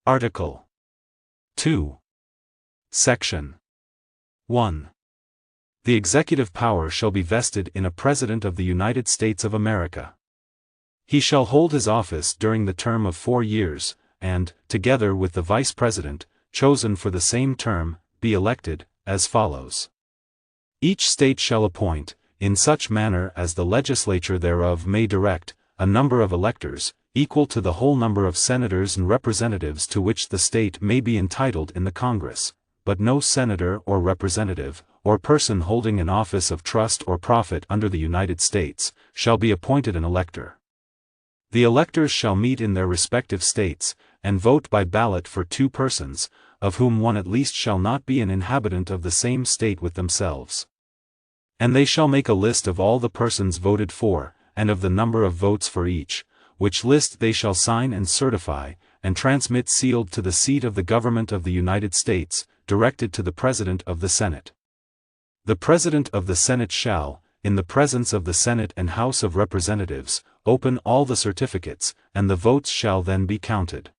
Article II. Section 1. The executive power shall be vested in a President of the United States of America. He shall hold his office during the term of 4 years, and, together with the Vice President, chosen for the same term, be elected, as follows. Each state shall appoint, in such manner as the legislature thereof may direct, a number of electors, equal to the whole number of senators and representatives to which the state may be entitled in the Congress, but no senator or representative, or person holding an office of trust or profit under the United States, shall be appointed an elector. The electors shall meet in their respective states, and vote by ballot for 2 persons, of whom one at least shall not be an inhabitant of the same state with themselves. And they shall make a list of all the persons voted for, and of the number of votes for each, which list they shall sign and certify, and transmit sealed to the seat of the government of the United States, directed to the President of the Senate. The President of the Senate shall, in the presence of the Senate and House of Representatives, open all the certificates, and the votes shall then be counted.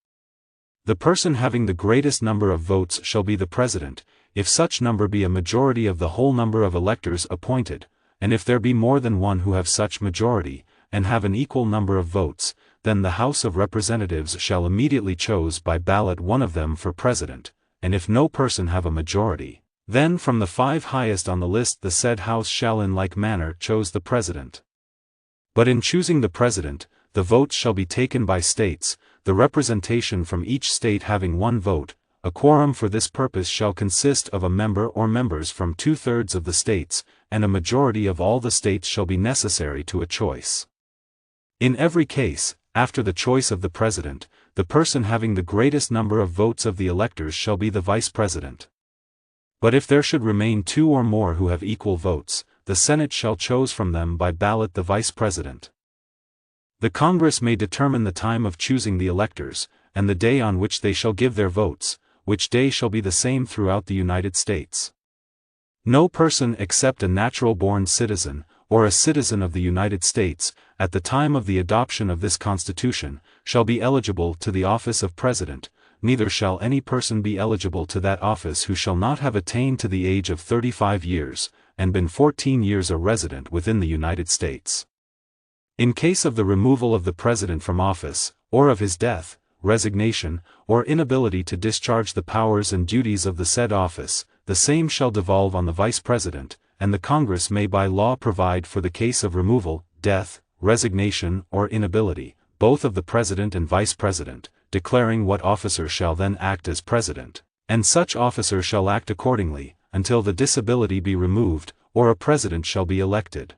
The person having the greatest number of votes shall be the President, if such number be a majority of the whole number of electors appointed, and if there be more than one who have such majority, and have an equal number of votes, then the House of Representatives shall immediately choose by ballot one of them for President, and if no person have a majority, then from the 5 highest on the list the said House shall in like manner choose the President. But in choosing the President, the votes shall be taken by states, the representation from each state having 1 vote. A quorum for this purpose shall consist of a member or members from 2/3 of the states, and a majority of all the states shall be necessary to a choice. In every case, after the choice of the President, the person having the greatest number of votes of the electors shall be the Vice President. But if there should remain 2 or more who have equal votes, the Senate shall choose from them by ballot the Vice President. The Congress may determine the time of choosing the electors, and the day on which they shall give their votes, which day shall be the same throughout the United States. No person except a natural-born citizen, or a citizen of the United States, at the time of the adoption of this Constitution, shall be eligible to the office of President, neither shall any person be eligible to that office who shall not have attained to the age of 35 years, and been 14 years a resident within the United States. In case of the removal of the President from office, or of his death, resignation, or inability to discharge the powers and duties of the said office, the same shall devolve on the Vice President, and the Congress may by law provide for the case of removal, death, resignation, or inability, both of the President and Vice President, declaring what officer shall then act as President, and such officer shall act accordingly, until the disability be removed, or a President shall be elected.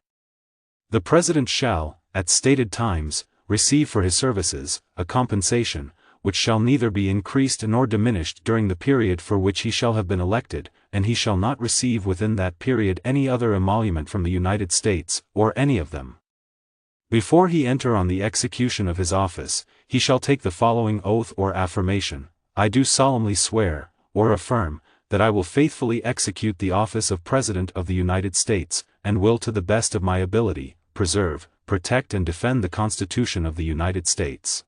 The President shall, at stated times, receive for his services, a compensation, which shall neither be increased nor diminished during the period for which he shall have been elected, and he shall not receive within that period any other emolument from the United States, or any of them. Before he enter on the execution of his office, he shall take the following oath or affirmation: I do solemnly swear, or affirm, that I will faithfully execute the office of President of the United States, and will to the best of my ability, preserve, protect and defend the Constitution of the United States.